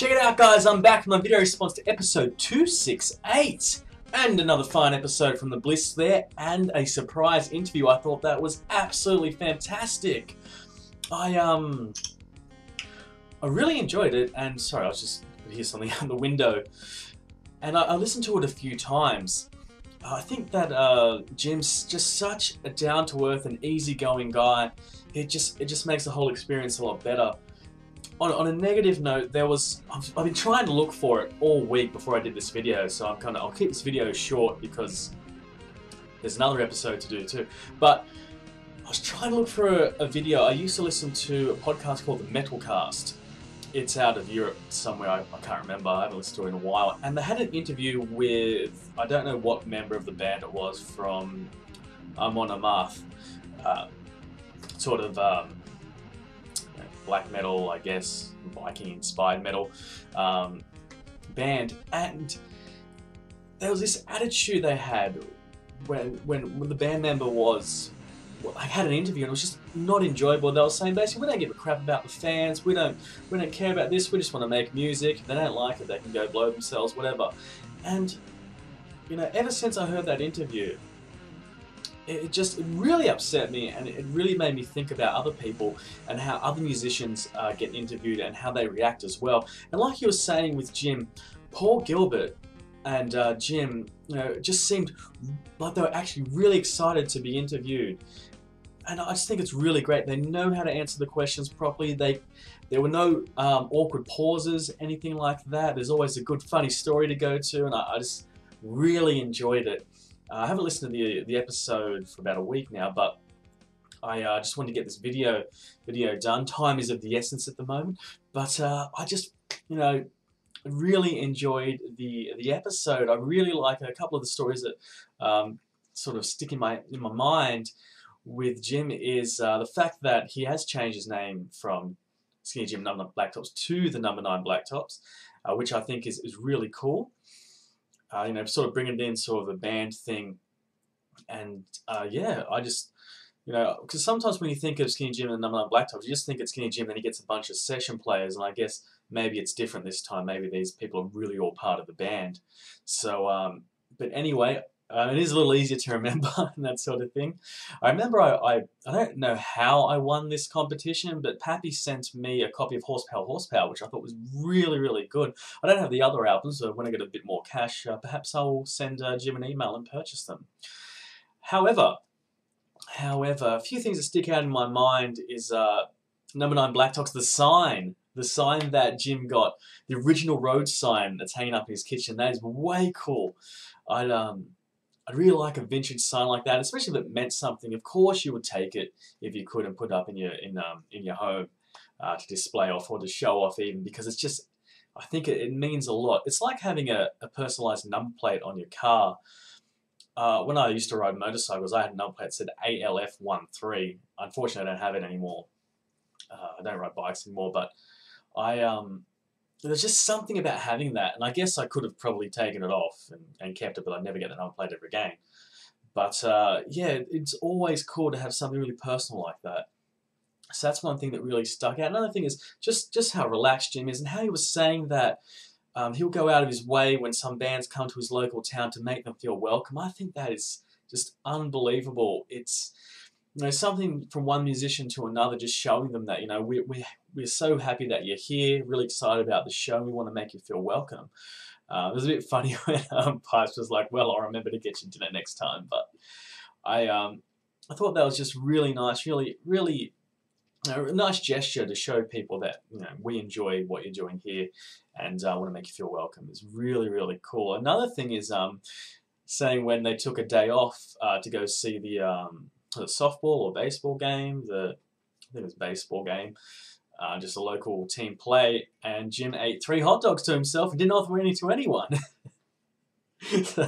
Check it out, guys, I'm back with my video response to episode 268 and another fine episode from the Bliss there and a surprise interview. I thought that was absolutely fantastic. I really enjoyed it, and sorry, I was just hear something out the window, and I listened to it a few times. I think that Jim's just such a down-to-earth and easygoing guy. It just makes the whole experience a lot better. On a negative note, I've been trying to look for it all week before I did this video, so I'll keep this video short because there's another episode to do too. But I was trying to look for a video. I used to listen to a podcast called The Metalcast. It's out of Europe somewhere, I can't remember, I haven't listened to it in a while. And they had an interview with, I don't know what member of the band it was from Amon Amarth, sort of black metal, I guess, Viking-inspired metal band. And there was this attitude they had when the band member was, well, I had an interview and it was just not enjoyable. They were saying basically, we don't give a crap about the fans, we don't care about this, we just want to make music. If they don't like it, they can go blow themselves, whatever. And you know, ever since I heard that interview, it really upset me, and it really made me think about other people and how other musicians get interviewed and how they react as well. And like you were saying with Jim, Paul Gilbert and Jim, you know, just seemed like they were actually really excited to be interviewed. And I just think it's really great. They know how to answer the questions properly. There were no awkward pauses, anything like that. There's always a good, funny story to go to, and I just really enjoyed it. I haven't listened to the episode for about a week now, but I just wanted to get this video done. Time is of the essence at the moment, but I just, you know, really enjoyed the episode. I really like a couple of the stories that sort of stick in my mind with Jim is the fact that he has changed his name from Skinny Jim No.9 Blacktops to the No.9 Blacktops, which I think is really cool. You know, sort of bringing it in sort of a band thing, and yeah, I just, you know, because sometimes when you think of Skinny Jim and No.9 Blacktops, you just think it's Skinny Jim, then he gets a bunch of session players, and I guess maybe it's different this time. Maybe these people are really all part of the band. So, but anyway, it is a little easier to remember and that sort of thing. I remember I don't know how I won this competition, but Pappy sent me a copy of Horsepower, which I thought was really good. I don't have the other albums, so when I get a bit more cash, perhaps I'll send Jim an email and purchase them. However, a few things that stick out in my mind is No.9 Blacktops, the sign that Jim got, the original road sign that's hanging up in his kitchen. That is way cool. I'd really like a vintage sign like that, especially if it meant something. Of course, you would take it if you could and put it up in your home to display off or to show off, even, because it's just, I think it means a lot. It's like having a personalized number plate on your car. When I used to ride motorcycles, I had a number plate that said ALF13. Unfortunately, I don't have it anymore. I don't ride bikes anymore, but there's just something about having that, and I guess I could have probably taken it off and kept it, but I'd never get the number plate ever again. But yeah, it's always cool to have something really personal like that. So that's one thing that really stuck out. Another thing is just how relaxed Jim is, and how he was saying that he'll go out of his way when some bands come to his local town to make them feel welcome. I think that is just unbelievable. It's, you know, something from one musician to another, just showing them that, you know, we're so happy that you're here, really excited about the show, and we want to make you feel welcome. It was a bit funny when Pipes was like, well, I'll remember to get you dinner next time, but I thought that was just really nice, really a nice gesture to show people that, you know, we enjoy what you're doing here and want to make you feel welcome. It's really cool. Another thing is saying when they took a day off to go see the softball or baseball game, I think it was baseball game, just a local team play, and Jim ate 3 hot dogs to himself and didn't offer any to anyone. So,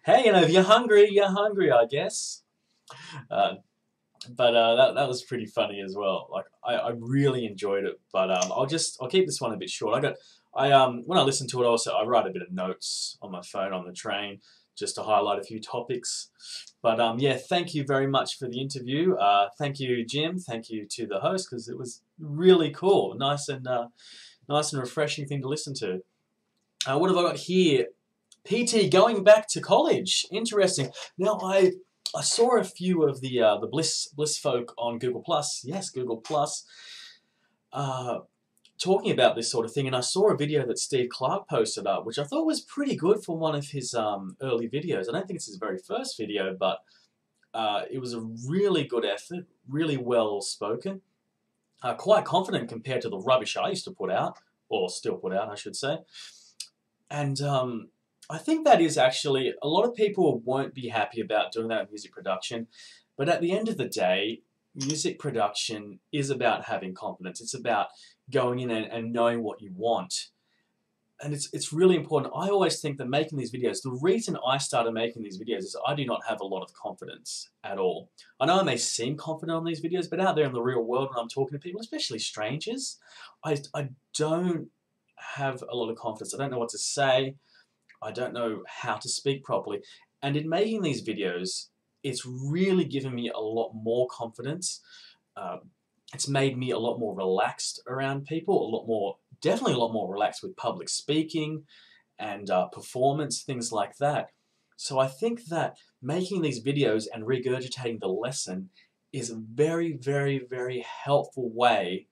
hey, you know, if you're hungry, I guess. But that was pretty funny as well. Like, I really enjoyed it, but I'll keep this one a bit short. When I listen to it, also I write a bit of notes on my phone on the train just to highlight a few topics. But yeah, thank you very much for the interview. Thank you, Jim. Thank you to the host, because it was really cool, nice and Nice and refreshing thing to listen to. What have I got here? PT going back to college. Interesting. Now I saw a few of the Bliss folk on Google Plus. Yes, Google Plus. Talking about this sort of thing, and I saw a video that Steve Clark posted up, which I thought was pretty good for one of his early videos. I don't think it's his very first video, but it was a really good effort, really well spoken, quite confident compared to the rubbish I used to put out, or still put out, I should say. And I think that is actually, a lot of people won't be happy about doing that in music production, but at the end of the day, music production is about having confidence. It's about going in and knowing what you want. And it's really important. I always think that making these videos, the reason I started making these videos is I do not have a lot of confidence at all. I know I may seem confident on these videos, but out there in the real world when I'm talking to people, especially strangers, I don't have a lot of confidence. I don't know what to say. I don't know how to speak properly. And in making these videos, it's really given me a lot more confidence. It's made me a lot more relaxed around people, definitely a lot more relaxed with public speaking and performance, things like that. So I think that making these videos and regurgitating the lesson is a very, very, very helpful way,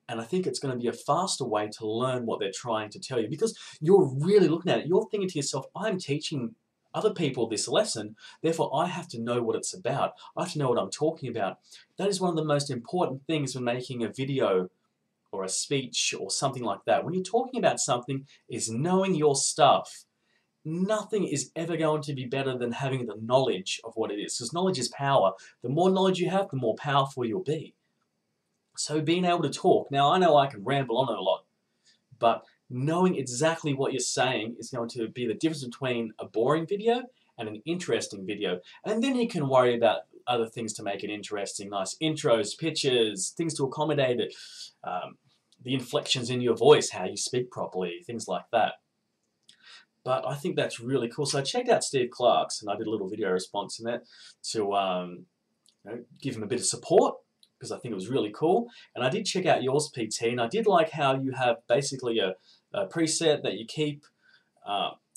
and I think it's going to be a faster way to learn what they're trying to tell you, because you're really looking at it. You're thinking to yourself, I'm teaching other people this lesson, therefore I have to know what it's about. I have to know what I'm talking about. That is one of the most important things when making a video or a speech or something like that. When you're talking about something, is knowing your stuff. Nothing is ever going to be better than having the knowledge of what it is, because knowledge is power. The more knowledge you have, the more powerful you'll be. So being able to talk, now I know I can ramble on a lot, but knowing exactly what you're saying is going to be the difference between a boring video and an interesting video. And then you can worry about other things to make it interesting, nice intros, pictures, things to accommodate it, the inflections in your voice, how you speak properly, things like that. But I think that's really cool. So I checked out Steve Clark's, and I did a little video response in that to give him a bit of support, because I think it was really cool. And I did check out yours, PT, and I did like how you have basically a preset that you keep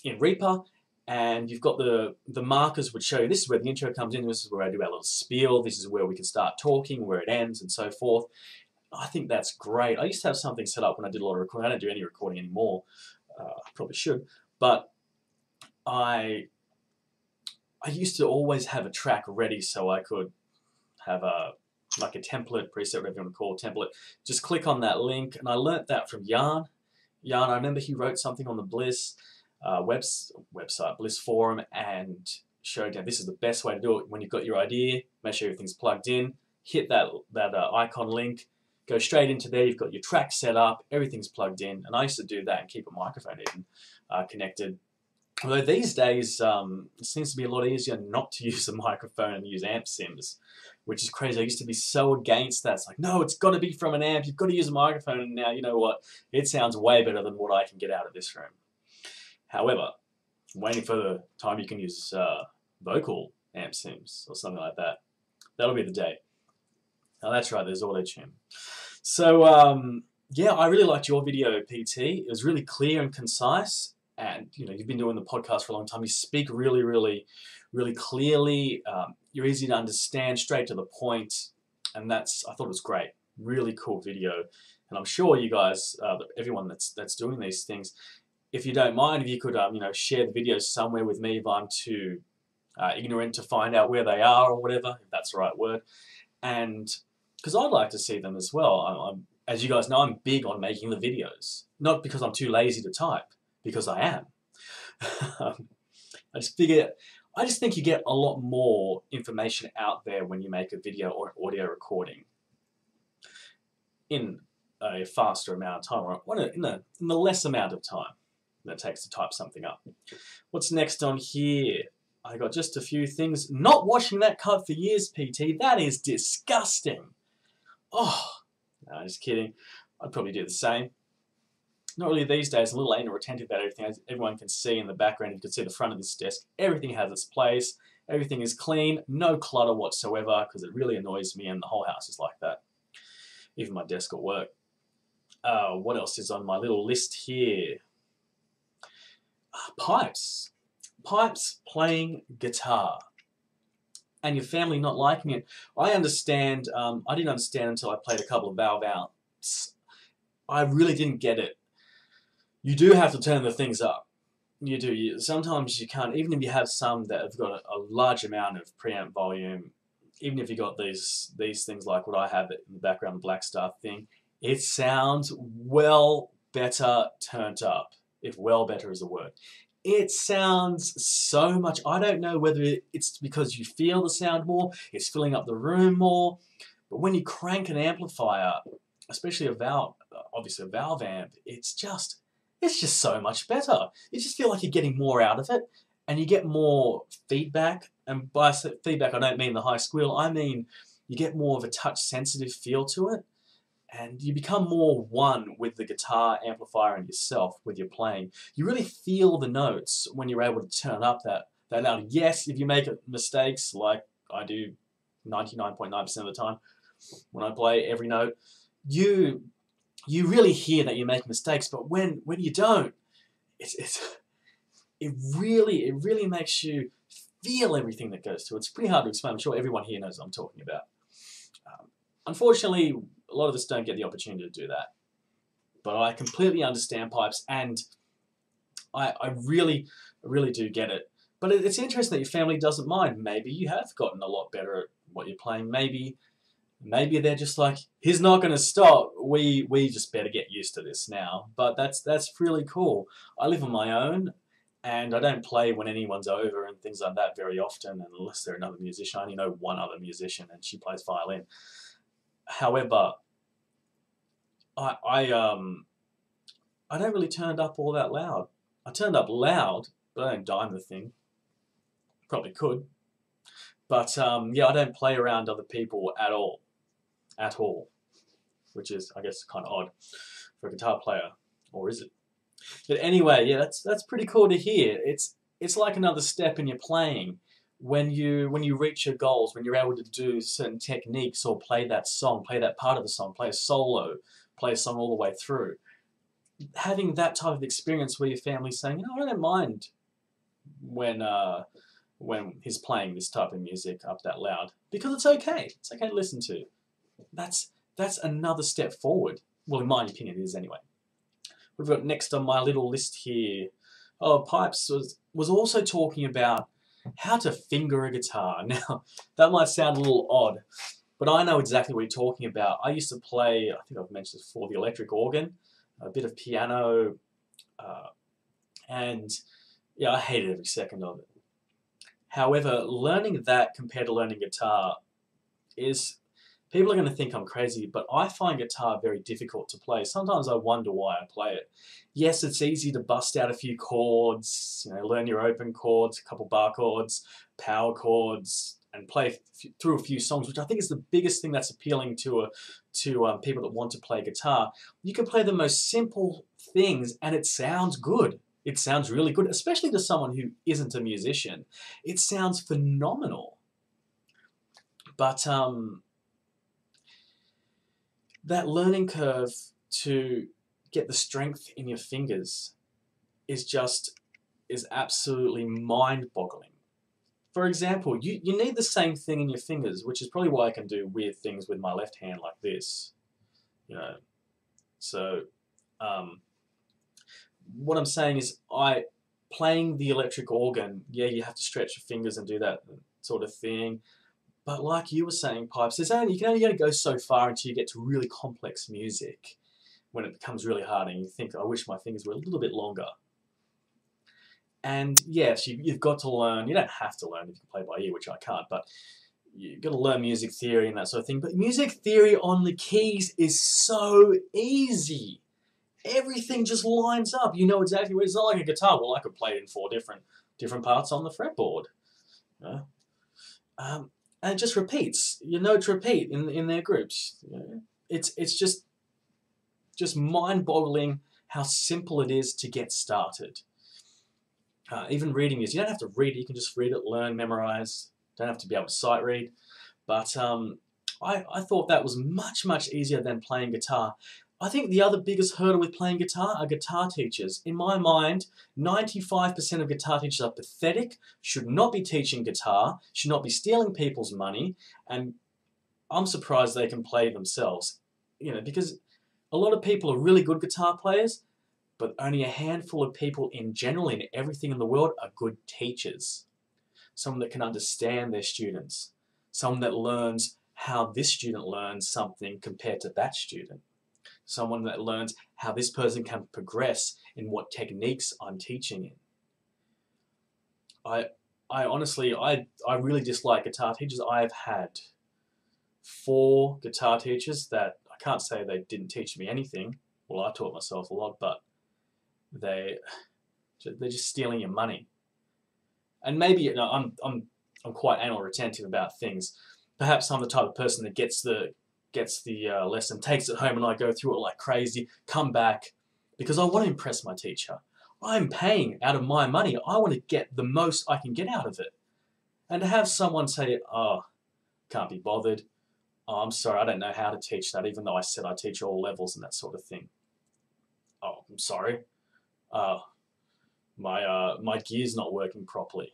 in Reaper, and you've got the markers which show you this is where the intro comes in, this is where I do our little spiel, this is where we can start talking, where it ends, and so forth. I think that's great. I used to have something set up when I did a lot of recording. I don't do any recording anymore. I probably should. But I used to always have a track ready so I could have like a template, preset, whatever you want to call it, template. Just click on that link, and I learnt that from Yarn. I remember he wrote something on the Bliss website, Bliss forum, and showed you this is the best way to do it. When you've got your idea, make sure everything's plugged in, hit that icon link, go straight into there, you've got your track set up, everything's plugged in, and I used to do that and keep a microphone even connected. Although these days, it seems to be a lot easier not to use a microphone and use amp sims, which is crazy. I used to be so against that. It's like, no, it's got to be from an amp. You've got to use a microphone. And now, you know what? It sounds way better than what I can get out of this room. However, I'm waiting for the time you can use vocal amp sims or something like that. That'll be the day. Oh, that's right. There's auto-tune. So, yeah, I really liked your video, PT. It was really clear and concise. And you've been doing the podcast for a long time. You speak really, really, really clearly. You're easy to understand, straight to the point, and I thought it was great. Really cool video, and I'm sure you guys, everyone that's doing these things, if you don't mind, if you could, share the videos somewhere with me if I'm too ignorant to find out where they are or whatever, if that's the right word, and because I'd like to see them as well. As you guys know, I'm big on making the videos, not because I'm too lazy to type. Because I am. I just think you get a lot more information out there when you make a video or an audio recording in a faster amount of time, or in the less amount of time that it takes to type something up. What's next on here? I got just a few things. Not washing that cup for years, PT. That is disgusting. Oh, no, just kidding. I'd probably do the same. Not really these days, a little anal retentive about everything. As everyone can see in the background, you can see the front of this desk. Everything has its place. Everything is clean. No clutter whatsoever, because it really annoys me, and the whole house is like that. Even my desk at work. What else is on my little list here? Pipes. Pipes playing guitar. And your family not liking it. I understand. I didn't understand until I played a couple of valve outs. I really didn't get it. You do have to turn the things up. You do. Sometimes you can't, even if you have some that have got a large amount of preamp volume, even if you got these things like what I have in the background, the Black Star thing, it sounds well better turned up, if well better is a word. It sounds so much, I don't know whether it's because you feel the sound more, it's filling up the room more, but when you crank an amplifier, especially a valve, obviously a valve amp, it's just so much better. You just feel like you're getting more out of it, and you get more feedback. And by feedback, I don't mean the high squeal. I mean you get more of a touch-sensitive feel to it, and you become more one with the guitar amplifier and yourself with your playing. You really feel the notes when you're able to turn up that loud. Yes, if you make mistakes, like I do 99.9% of the time when I play every note, you really hear that you make mistakes. But when you don't, it really makes you feel everything that goes to it. It's pretty hard to explain. I'm sure everyone here knows what I'm talking about. Unfortunately, a lot of us don't get the opportunity to do that. But I completely understand pipes, and I really do get it. But it's interesting that your family doesn't mind. Maybe you have gotten a lot better at what you're playing. Maybe they're just like, he's not going to stop. We just better get used to this now. But that's really cool. I live on my own, and I don't play when anyone's over and things like that very often, unless they're another musician. I only know one other musician, and she plays violin. However, I don't really turn up all that loud. I turned up loud, but I don't dime the thing. Probably could. But yeah, I don't play around other people at all. At all. Which is, I guess, kind of odd for a guitar player. Or is it? But anyway, yeah, that's pretty cool to hear. It's like another step in your playing. When you reach your goals, when you're able to do certain techniques or play that song, play that part of the song, play a solo, play a song all the way through. Having that type of experience where your family's saying, you know, I don't mind when he's playing this type of music up that loud, because it's okay. It's okay to listen to. That's another step forward. Well, in my opinion, it is anyway. We've got next on my little list here. Oh, Pipes was also talking about how to finger a guitar. Now, that might sound a little odd, but I know exactly what you're talking about. I used to play, I think I've mentioned this before, the electric organ, a bit of piano, and yeah, I hated every second of it. However, learning that compared to learning guitar is, people are going to think I'm crazy, but I find guitar very difficult to play. Sometimes I wonder why I play it. Yes, it's easy to bust out a few chords, you know, learn your open chords, a couple bar chords, power chords, and play through a few songs, which I think is the biggest thing that's appealing to people that want to play guitar. You can play the most simple things and it sounds good. It sounds really good, especially to someone who isn't a musician. It sounds phenomenal. But that learning curve to get the strength in your fingers is absolutely mind-boggling. For example, you need the same thing in your fingers, which is probably why I can do weird things with my left hand like this. You know, so what I'm saying is, playing the electric organ, yeah, you have to stretch your fingers and do that sort of thing. But like you were saying, Pipes, you can only go so far until you get to really complex music, when it becomes really hard and you think, I wish my fingers were a little bit longer. And yes, you've got to learn. You don't have to learn if you can play by ear, which I can't, but you've got to learn music theory and that sort of thing. But music theory on the keys is so easy. Everything just lines up. You know exactly where it's not like a guitar. Well, I could play it in 4 different parts on the fretboard. You know? And it just repeats. Your notes repeat in their groups. You know? It's just mind-boggling how simple it is to get started. Even reading music, you don't have to read it. You can just read it, learn, memorize. Don't have to be able to sight read. But I thought that was much easier than playing guitar. I think the other biggest hurdle with playing guitar are guitar teachers. In my mind, 95% of guitar teachers are pathetic, should not be teaching guitar, should not be stealing people's money, and I'm surprised they can play themselves. Because a lot of people are really good guitar players, but only a handful of people in general in everything in the world are good teachers. Someone that can understand their students. Someone that learns how this student learns something compared to that student. Someone that learns how this person can progress in what techniques I'm teaching in. I honestly, I really dislike guitar teachers. I've had 4 guitar teachers that I can't say they didn't teach me anything. Well, I taught myself a lot, but they're just stealing your money. And maybe I'm quite anal retentive about things. Perhaps I'm the type of person that gets the lesson, takes it home, and I go through it like crazy, come back, because I want to impress my teacher. I'm paying out of my money. I want to get the most I can get out of it. And to have someone say, oh, can't be bothered, oh, I'm sorry, I don't know how to teach that, even though I said I teach all levels and that sort of thing. Oh, I'm sorry. My gear's not working properly.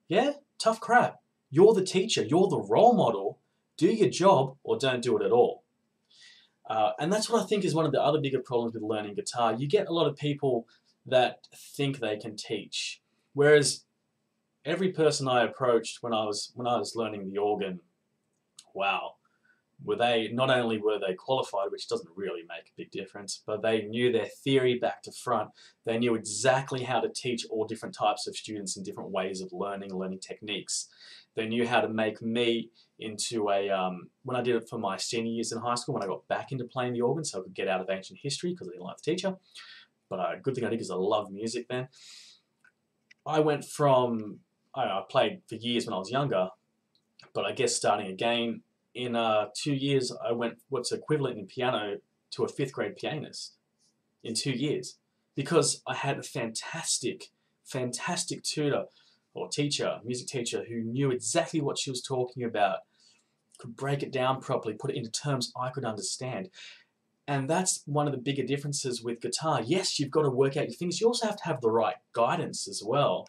Yeah, tough crap. You're the teacher. You're the role model. Do your job or don't do it at all. And that's what I think is one of the other bigger problems with learning guitar. You get a lot of people that think they can teach, whereas every person I approached when I was learning the organ, wow, not only were they qualified, which doesn't really make a big difference, but they knew their theory back to front. They knew exactly how to teach all different types of students in different ways of learning techniques. They knew how to make me into a, when I did it for my senior years in high school, when I got back into playing the organ so I could get out of ancient history because I didn't like the teacher. But good thing I did because I loved music then. I went from, I played for years when I was younger, but I guess starting again, in 2 years, I went what's equivalent in piano to a 5th grade pianist in 2 years because I had a fantastic tutor or teacher, music teacher, who knew exactly what she was talking about, could break it down properly, put it into terms I could understand. And that's one of the bigger differences with guitar. Yes, you've got to work out your things. You also have to have the right guidance as well.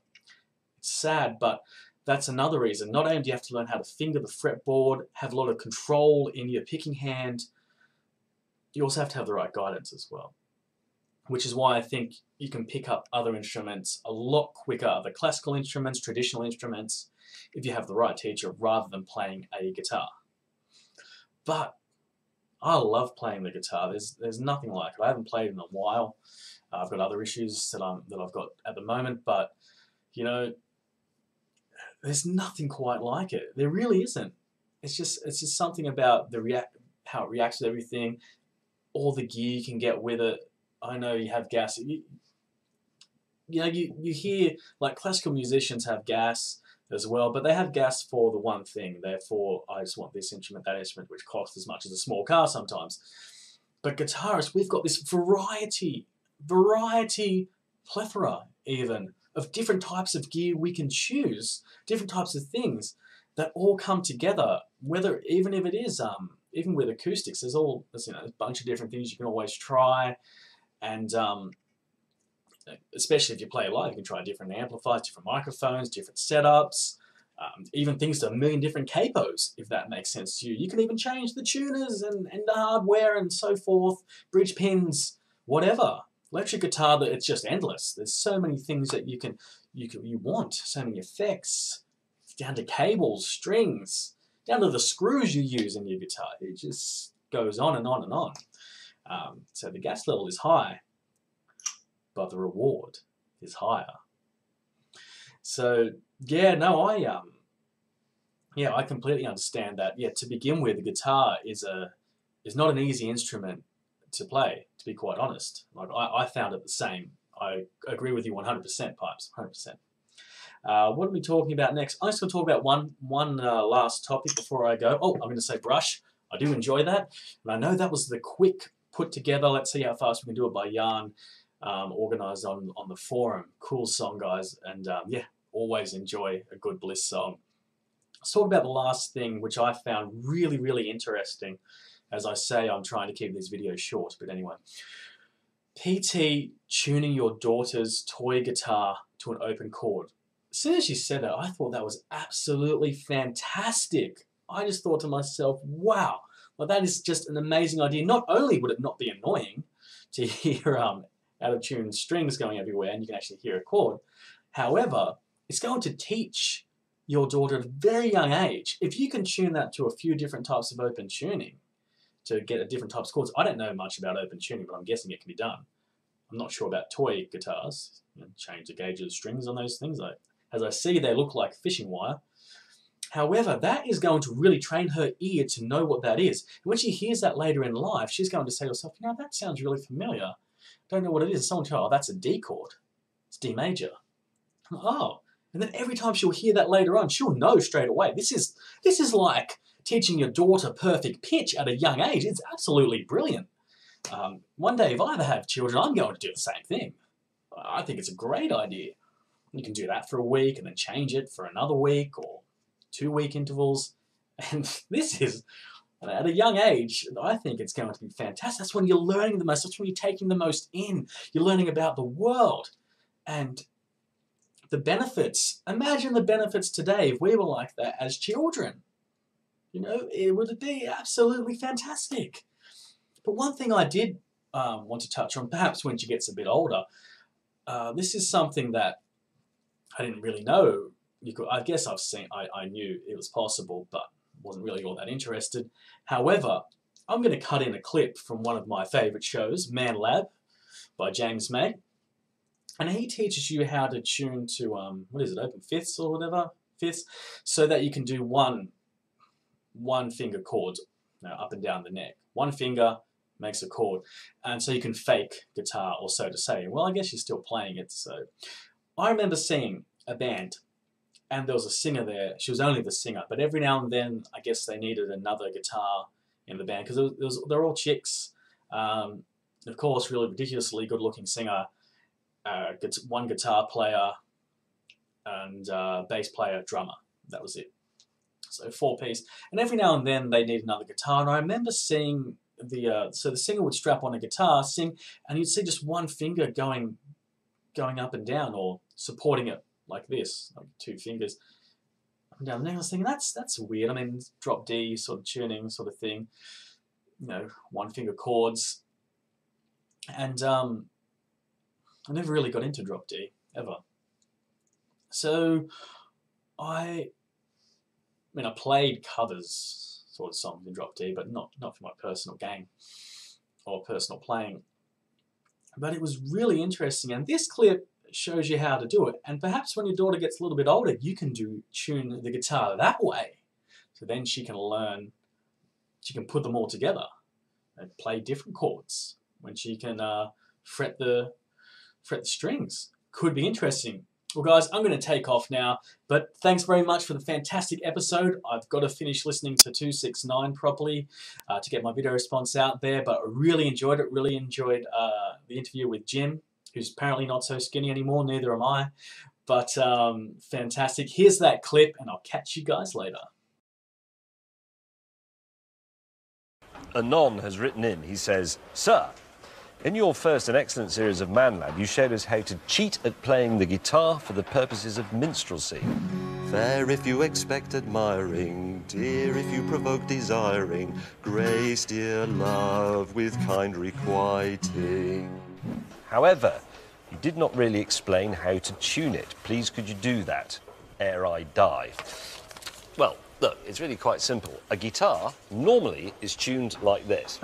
It's sad, but that's another reason. Not only do you have to learn how to finger the fretboard, have a lot of control in your picking hand, you also have to have the right guidance as well. Which is why I think you can pick up other instruments a lot quicker, other classical instruments, traditional instruments, if you have the right teacher rather than playing a guitar. But I love playing the guitar. There's nothing like it. I haven't played in a while. I've got other issues that I've got at the moment, but there's nothing quite like it. There really isn't. It's just something about how it reacts to everything, all the gear you can get with it. I know you have gas. You hear like classical musicians have gas as well, but they have gas for the one thing. Therefore, I just want this instrument, that instrument, which costs as much as a small car sometimes. But guitarists, we've got this variety, plethora even, of different types of gear we can choose, different types of things that all come together, even if it is, even with acoustics, there's a bunch of different things you can always try. And especially if you play live, you can try different amplifiers, different microphones, different setups, even things to a million different capos, if that makes sense to you. You can even change the tuners and the hardware and so forth, bridge pins, whatever. Electric guitar, it's just endless. There's so many things that you want, so many effects, down to cables, strings, down to the screws you use in your guitar. It just goes on and on and on. So the gas level is high, but the reward is higher. So yeah, no, I completely understand that. Yeah, to begin with, the guitar is not an easy instrument to play, to be quite honest. Like I found it the same. I agree with you 100%, Pipes, 100%. What are we talking about next? I'm just going to talk about one last topic before I go. Oh, I'm going to say brush. I do enjoy that. And I know that was the quick put together. Let's see how fast we can do it by Yarn, organised on the forum. Cool song, guys. And yeah, always enjoy a good Bliss song. Let's talk about the last thing, which I found really, really interesting. As I say, I'm trying to keep these videos short, but anyway. PT tuning your daughter's toy guitar to an open chord. As soon as she said that, I thought that was absolutely fantastic. I just thought to myself, wow, well, that is just an amazing idea. Not only would it not be annoying to hear out of tune strings going everywhere and you can actually hear a chord, however, it's going to teach your daughter at a very young age. If you can tune that to a few different types of open tuning to get a different types of chords. I don't know much about open tuning, but I'm guessing it can be done. I'm not sure about toy guitars. Change the gauge of the strings on those things. As I see, they look like fishing wire. However, that is going to really train her ear to know what that is. And when she hears that later in life, she's going to say to herself, you know, that sounds really familiar. Don't know what it is. Someone tell her, oh, that's a D chord. It's D major. Oh. And then every time she'll hear that later on, she'll know straight away. This is like teaching your daughter perfect pitch at a young age. It's absolutely brilliant. One day, if I ever have children, I'm going to do the same thing. I think it's a great idea. You can do that for a week and then change it for another week or 2-week intervals. And this is, at a young age, I think it's going to be fantastic. That's when you're learning the most. That's when you're taking the most in. You're learning about the world. And the benefits, imagine the benefits today if we were like that as children. You know, it would be absolutely fantastic. But one thing I did want to touch on, perhaps when she gets a bit older, this is something that I didn't really know. I guess I knew it was possible, but wasn't really all that interested. However, I'm going to cut in a clip from one of my favourite shows, Man Lab, by James May. And he teaches you how to tune to, what is it, open fifths or whatever, fifths, so that you can do one finger chords, up and down the neck. One finger makes a chord. And so you can fake guitar, or so to say. Well, I guess you're still playing it. So I remember seeing a band, and there was a singer there. She was only the singer, but every now and then, I guess they needed another guitar in the band, because they're all chicks. Of course, really ridiculously good-looking singer, one guitar player, and bass player, drummer. That was it. So 4-piece. And every now and then they need another guitar. And I remember seeing so the singer would strap on a guitar, sing, and you'd see just one finger going up and down, or supporting it like this, like 2 fingers up and down. And I was thinking, that's weird. I mean, drop D sort of tuning sort of thing. You know, 1-finger chords. And I never really got into drop D, ever. So I played covers sort of songs in drop D, but not for my personal game or personal playing. But it was really interesting, and this clip shows you how to do it. And perhaps when your daughter gets a little bit older, you can tune the guitar that way. So then she can learn, she can put them all together and play different chords when she can fret the strings. Could be interesting. Well, guys, I'm going to take off now, but thanks very much for the fantastic episode. I've got to finish listening to 269 properly to get my video response out there, but I really enjoyed it. Really enjoyed the interview with Jim, who's apparently not so skinny anymore, neither am I. But fantastic. Here's that clip, and I'll catch you guys later. Anon has written in, he says, "Sir, in your first and excellent series of Man Lab, you showed us how to cheat at playing the guitar for the purposes of minstrelsy. Fair if you expect admiring, dear if you provoke desiring, grace, dear love, with kind requiting. However, you did not really explain how to tune it. Please could you do that, ere I die?" Well, look, it's really quite simple. A guitar normally is tuned like this.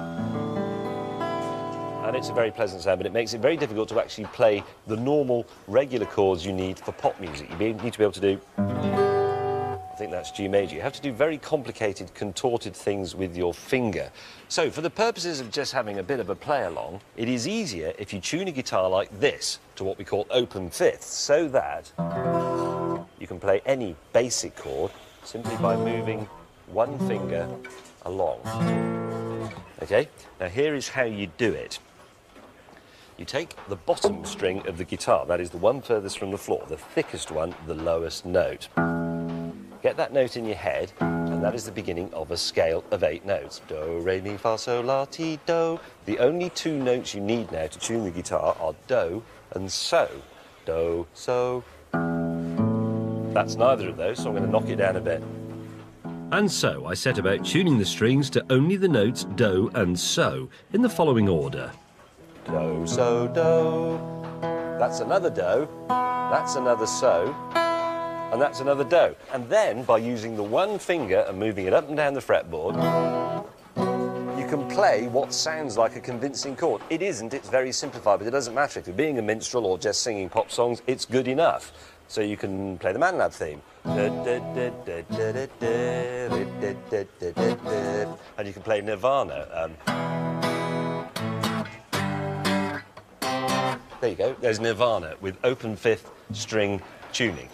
And it's a very pleasant sound, but it makes it very difficult to actually play the normal, regular chords you need for pop music. You need to be able to do, I think that's G major. You have to do very complicated, contorted things with your finger. So for the purposes of just having a bit of a play along, it is easier if you tune a guitar like this to what we call open fifths, so that you can play any basic chord simply by moving one finger along. Okay, now here is how you do it. You take the bottom string of the guitar, that is the one furthest from the floor, the thickest one, the lowest note. Get that note in your head, and that is the beginning of a scale of 8 notes. Do, re, mi, fa, sol, la, ti, do. The only 2 notes you need now to tune the guitar are do and so. Do, so. That's neither of those, so I'm going to knock it down a bit. And so I set about tuning the strings to only the notes do and so, in the following order. Do, so, do. That's another do. That's another so. And that's another do. And then, by using the one finger and moving it up and down the fretboard, you can play what sounds like a convincing chord. It isn't, it's very simplified, but it doesn't matter. If you're being a minstrel or just singing pop songs, it's good enough. So you can play the Man Lab theme. And you can play Nirvana. There you go, there's Nirvana with open 5th string tuning.